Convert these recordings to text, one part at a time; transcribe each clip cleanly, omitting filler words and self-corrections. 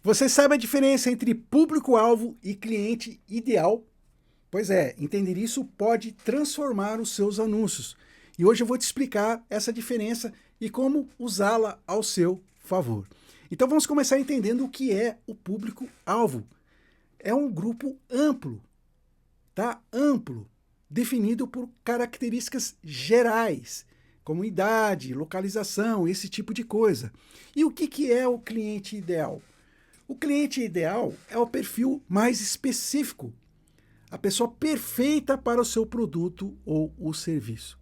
Você sabe a diferença entre público-alvo e cliente ideal? Pois é, entender isso pode transformar os seus anúncios. E hoje eu vou te explicar essa diferença e como usá-la ao seu favor. Então vamos começar entendendo o que é o público-alvo. É um grupo amplo, tá? Amplo, definido por características gerais, como idade, localização, esse tipo de coisa. E o que é o cliente ideal? O cliente ideal é o perfil mais específico, a pessoa perfeita para o seu produto ou o serviço.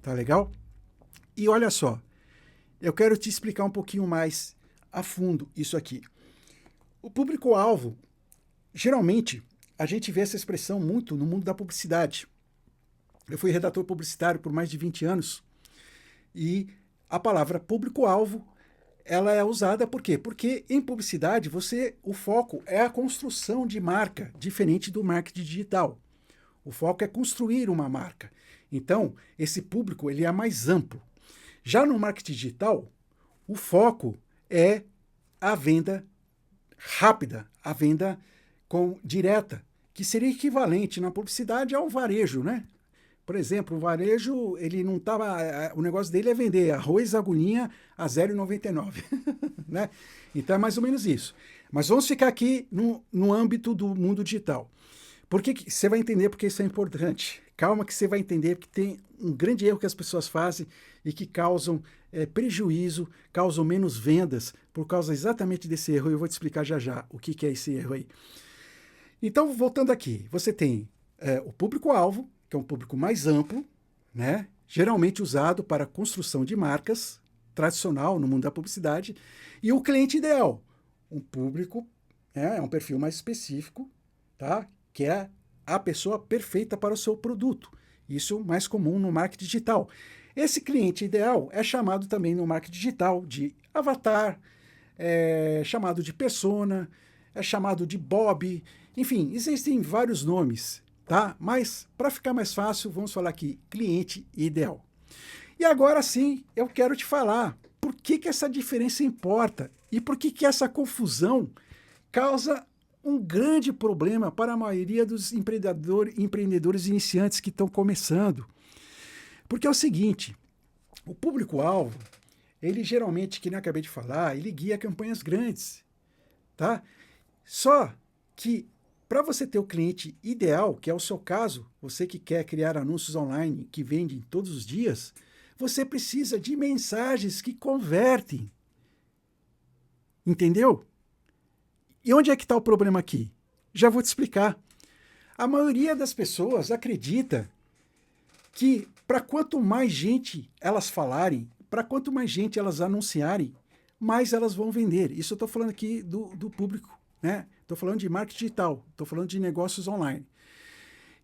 Tá legal? E olha só, eu quero te explicar um pouquinho mais a fundo isso aqui. O público-alvo, geralmente, a gente vê essa expressão muito no mundo da publicidade. Eu fui redator publicitário por mais de 20 anos e a palavra público-alvo ela é usada por quê? Porque em publicidade o foco é a construção de marca, diferente do marketing digital. O foco é construir uma marca. Então, esse público ele é mais amplo. Já no marketing digital, o foco é a venda rápida, a venda direta, que seria equivalente na publicidade ao varejo, né? Por exemplo, o varejo, ele não estava. O negócio dele é vender arroz agulhinha a 0,99. Né? Então é mais ou menos isso. Mas vamos ficar aqui no âmbito do mundo digital. Porque você vai entender porque isso é importante. Calma que você vai entender que tem um grande erro que as pessoas fazem e que causam prejuízo, causam menos vendas por causa exatamente desse erro. Eu vou te explicar já já o que é esse erro aí. Então, voltando aqui, você tem o público-alvo, que é um público mais amplo, né? Geralmente usado para a construção de marcas, tradicional no mundo da publicidade, e o cliente ideal, um público, é um perfil mais específico, tá? Que é a pessoa perfeita para o seu produto. Isso mais comum no marketing digital. Esse cliente ideal é chamado também no marketing digital de avatar, é chamado de persona, é chamado de Bob, enfim, existem vários nomes, tá? Mas, para ficar mais fácil, vamos falar aqui, cliente ideal. E agora sim, eu quero te falar por que essa diferença importa e por que essa confusão causa um grande problema para a maioria dos empreendedores iniciantes que estão começando. Porque é o seguinte, o público-alvo, ele geralmente, que nem eu acabei de falar, ele guia campanhas grandes, tá? Só que para você ter o cliente ideal, que é o seu caso, você que quer criar anúncios online que vendem todos os dias, você precisa de mensagens que convertem. Entendeu? E onde é que está o problema aqui? Já vou te explicar. A maioria das pessoas acredita que para quanto mais gente elas falarem, para quanto mais gente elas anunciarem, mais elas vão vender. Isso eu estou falando aqui do público, né? Estou falando de marketing digital, estou falando de negócios online.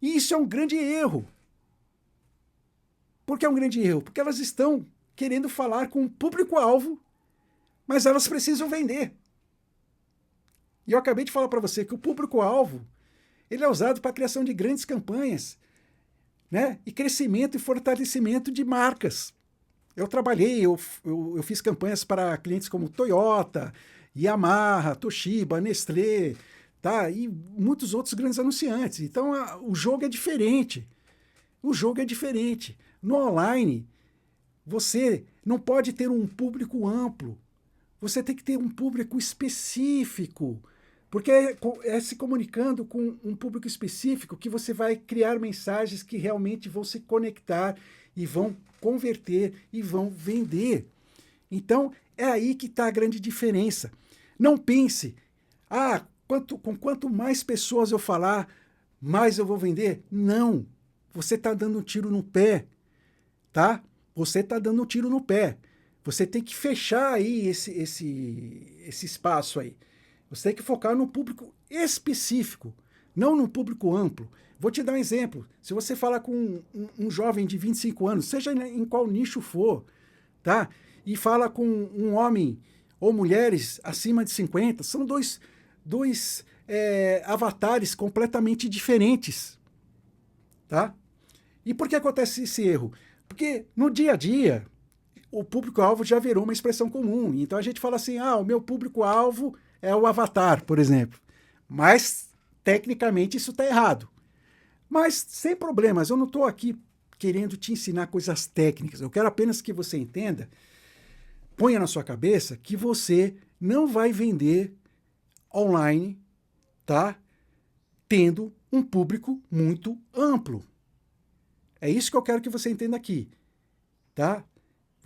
E isso é um grande erro. Por que é um grande erro? Porque elas estão querendo falar com o público-alvo, mas elas precisam vender. E eu acabei de falar para você que o público-alvo ele é usado para a criação de grandes campanhas, né? E crescimento e fortalecimento de marcas. Eu trabalhei, eu fiz campanhas para clientes como Toyota, Yamaha, Toshiba, Nestlé, tá? E muitos outros grandes anunciantes. Então o jogo é diferente. O jogo é diferente. No online, você não pode ter um público amplo. Você tem que ter um público específico. Porque é se comunicando com um público específico que você vai criar mensagens que realmente vão se conectar e vão converter e vão vender. Então, é aí que está a grande diferença. Não pense, com quanto mais pessoas eu falar, mais eu vou vender. Não, você está dando um tiro no pé, tá? Você está dando um tiro no pé. Você tem que fechar aí esse espaço aí. Você tem que focar no público específico, não no público amplo. Vou te dar um exemplo. Se você falar com um jovem de 25 anos, seja em qual nicho for, tá? E fala com um homem ou mulheres acima de 50, são dois avatares completamente diferentes, tá? E por que acontece esse erro? Porque no dia a dia, o público-alvo já virou uma expressão comum. Então a gente fala assim, o meu público-alvo é o avatar, por exemplo. Mas, tecnicamente, isso está errado. Mas, sem problemas, eu não estou aqui querendo te ensinar coisas técnicas. Eu quero apenas que você entenda, ponha na sua cabeça que você não vai vender online, tá? Tendo um público muito amplo. É isso que eu quero que você entenda aqui, tá?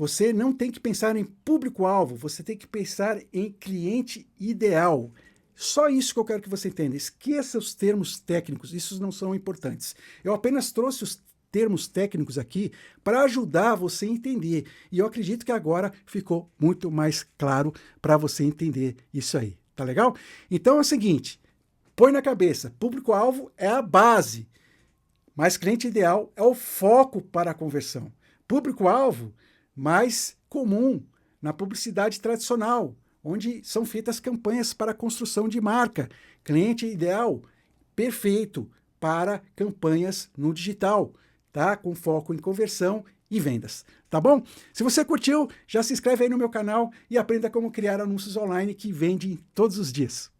Você não tem que pensar em público-alvo, você tem que pensar em cliente ideal. Só isso que eu quero que você entenda. Esqueça os termos técnicos, isso não são importantes. Eu apenas trouxe os termos técnicos aqui para ajudar você a entender. E eu acredito que agora ficou muito mais claro para você entender isso aí. Tá legal? Então é o seguinte, põe na cabeça, público-alvo é a base, mas cliente ideal é o foco para a conversão. Público-alvo mais comum na publicidade tradicional, onde são feitas campanhas para a construção de marca. Cliente ideal perfeito para campanhas no digital, tá? Com foco em conversão e vendas, tá bom? Se você curtiu, já se inscreve aí no meu canal e aprenda como criar anúncios online que vendem todos os dias.